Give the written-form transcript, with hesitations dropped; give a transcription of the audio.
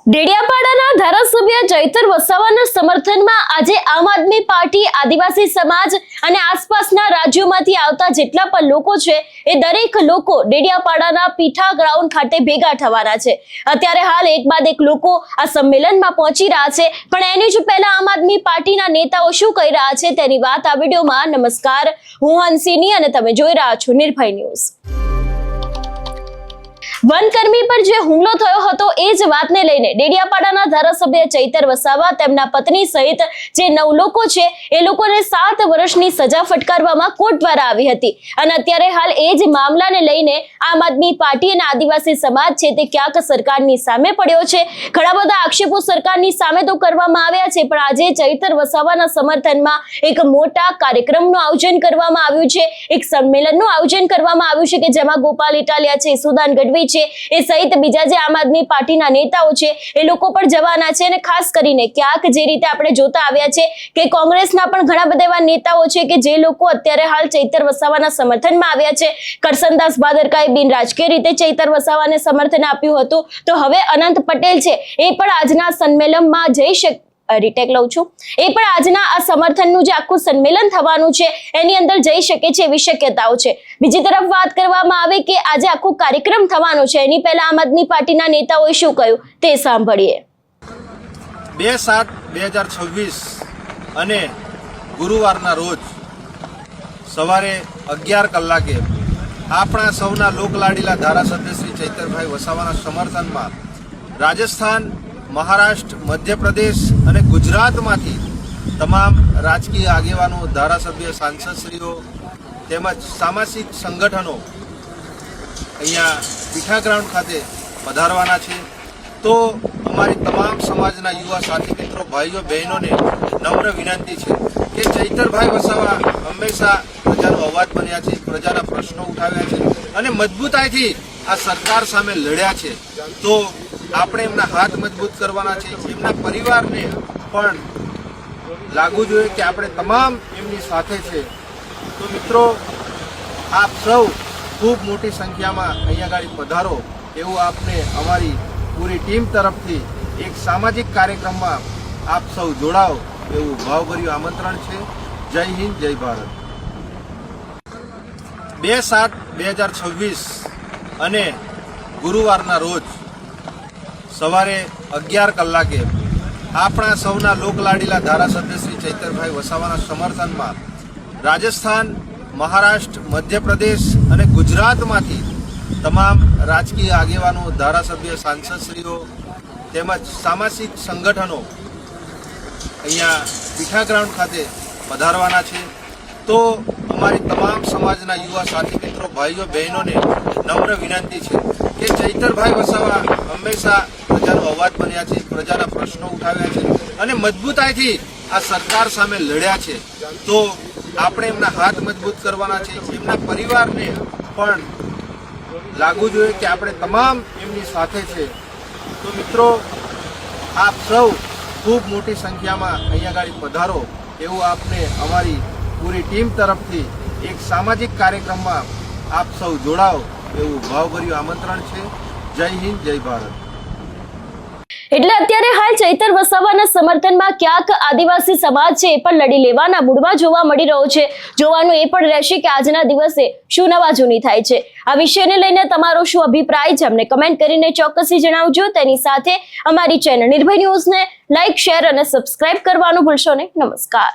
ડેડિયાપાડાના ધારાસભ્ય ચૈતર વસાવાના સમર્થનમાં આજે આમ આદમી પાર્ટી, આદિવાસી સમાજ અને આસપાસના રાજ્યોમાંથી આવતા જેટલા પણ લોકો છે એ દરેક લોકો ડેડિયાપાડાના પીઠા ગ્રાઉન્ડ ખાતે ભેગા થવાના છે। અત્યારે હાલ એક બાદ એક લોકો આ સંમેલનમાં પહોંચી રહ્યા છે, પણ એની જ પહેલા આમ આદમી પાર્ટીના નેતાઓ શું કહી રહ્યા છે તેની વાત આ વિડીયોમાં। નમસ્કાર, હું હંસિની અને તમે જોઈ રહ્યા છો નિર્ભય ન્યૂઝ। વનકર્મી પર જે હુમલો થયો હતો એ જ વાતને લઈને ડેડિયાપાડાના ધારાસભ્ય ચૈતર વસાવા તેમના પત્ની સહિત જે 9 લોકો છે એ લોકોને 7 વર્ષની સજા ફટકારવામાં કોર્ટ દ્વારા આવી હતી અને અત્યારે હાલ એ જ મામલાને લઈને આમ આદમી પાર્ટી અને આદિવાસી સમાજ છે તે ક્યાંક સરકારની સામે પડ્યો છે। ઘણા બધા આક્ષેપો સરકારની સામે તો કરવામાં આવ્યા છે, પણ આજે ચૈતર વસાવાના સમર્થનમાં એક મોટા કાર્યક્રમનું આયોજન કરવામાં આવ્યું છે, એક સંમેલનનું આયોજન કરવામાં આવ્યું છે કે જેમાં ગોપાલ ઇટાલિયા છે, સુદાન ગઢવી છે એ સહિત બીજા જે આમ આદમી પાર્ટીના નેતાઓ છે એ લોકો પણ જવાના છે। અને ખાસ કરીને ક્યાંક જે રીતે આપણે જોતા આવ્યા છે કે કોંગ્રેસના પણ ઘણા બધા એવા નેતાઓ છે કે જે લોકો અત્યારે હાલ ચૈતર વસાવાના સમર્થનમાં આવ્યા છે। કરસનદાસ ભાદરકાએ બિન રાજકીય રીતે ચૈતર વસાવાને સમર્થન આપ્યું હતું, તો હવે અનંત પટેલ છે એ પણ આજના સંમેલનમાં જઈ શકે રીટેક લઉં છું એ પણ આજના આ સમર્થનનું જે આખું સંમેલન થવાનું છે એની અંદર જઈ શકે છે એવી શક્યતાઓ છે। બીજી તરફ વાત કરવામાં આવે કે આજે આખો કાર્યક્રમ થવાનો છે એની પહેલા આમ આદમી પાર્ટીના નેતાઓએ શું કહ્યું તે સાંભળીએ। 2/7/2026 અને ગુરુવારના રોજ સવારે 11 કલાકે આપણા સૌના લોકલાડીલા ધારાસભ્ય શ્રી ચૈતરભાઈ વસાવાના સમર્થનમાં રાજસ્થાન, મહારાષ્ટ્ર, મધ્યપ્રદેશ અને ગુજરાતમાંથી તમામ રાજકીય આગેવાનો, ધારાસભ્ય, સાંસદશ્રીઓ તેમજ સામાજિક સંગઠનો અહીંયા પીઠા ગ્રાઉન્ડ ખાતે પધારવાના છે। તો અમારી તમામ સમાજના યુવા સાથી મિત્રો, ભાઈઓ બહેનોને નમ્ર વિનંતી છે કે ચૈતરભાઈ વસાવા હંમેશા પ્રજાનો અવાજ બન્યા છે, પ્રજાના પ્રશ્નો ઉઠાવ્યા છે અને મજબૂતાઈથી આ સરકાર સામે લડ્યા છે। તો આપણે એમના હાથ મજબૂત કરવાના છે, એમના પરિવારને પણ લાગવું જોઈએ કે આપણે તમામ એમની સાથે છે। તો મિત્રો, આપ સૌ ખૂબ મોટી સંખ્યામાં અહીંયા આગળ પધારો એવું આપને અમારી પૂરી ટીમ તરફથી એક સામાજિક કાર્યક્રમમાં આપ સૌ જોડાઓ એવું ભાવભર્યું આમંત્રણ છે। જય હિન્દ, જય ભારત। 2/7/2026 અને ગુરુવારના રોજ સવારે 11 કલાકે આપણા સૌના લોકલાડીલા ધારાસભ્ય શ્રી ચૈતરભાઈ વસાવાના સમર્થનમાં રાજસ્થાન, મહારાષ્ટ્ર, મધ્યપ્રદેશ અને ગુજરાતમાંથી તમામ રાજકીય આગેવાનો, ધારાસભ્ય, સાંસદશ્રીઓ તેમજ સામાજિક સંગઠનો અહીંયા પીઠા ગ્રાઉન્ડ ખાતે પધારવાના છે। તો અમારી તમામ સમાજના યુવા સાથી મિત્રો, ભાઈઓ બહેનોને નમ્ર વિનંતી છે કે ચૈતરભાઈ વસાવા હંમેશા પ્રજાનો અવાજ બન્યા છે, પ્રજાના પ્રશ્નો ઉઠાવ્યા છે અને મજબૂતાઈથી આ સરકાર સામે લડ્યા છે। તો આપણે એમના હાથ મજબૂત કરવાના છે, એમના પરિવારને પણ લાગવું જોઈએ કે આપણે તમામ એમની સાથે છે। તો મિત્રો, આપ સૌ ખૂબ મોટી સંખ્યામાં અહીંયા આગળ પધારો એવું આપને અમારી પૂરી ટીમ તરફથી એક સામાજિક કાર્યક્રમમાં આપ સૌ જોડાઓ એવું ભાવભર્યું આમંત્રણ છે। જય હિન્દ, જય ભારત। એટલે અત્યારે હાલ ચૈતર વસાવાના સમર્થનમાં ક્યાંક આદિવાસી સમાજ છે એ પણ લડી લેવાના મૂડમાં જોવા મળી રહ્યો છે। જોવાનું એ પણ રહેશે કે આજના દિવસે શું નવા જૂની થાય છે। આ વિષયને લઈને તમારો શું અભિપ્રાય છે અમને કમેન્ટ કરીને ચોક્કસથી જણાવજો। તેની સાથે અમારી ચેનલ નિર્ભય ન્યૂઝને લાઇક, શેર અને સબસ્ક્રાઇબ કરવાનું ભૂલશો નહીં। નમસ્કાર।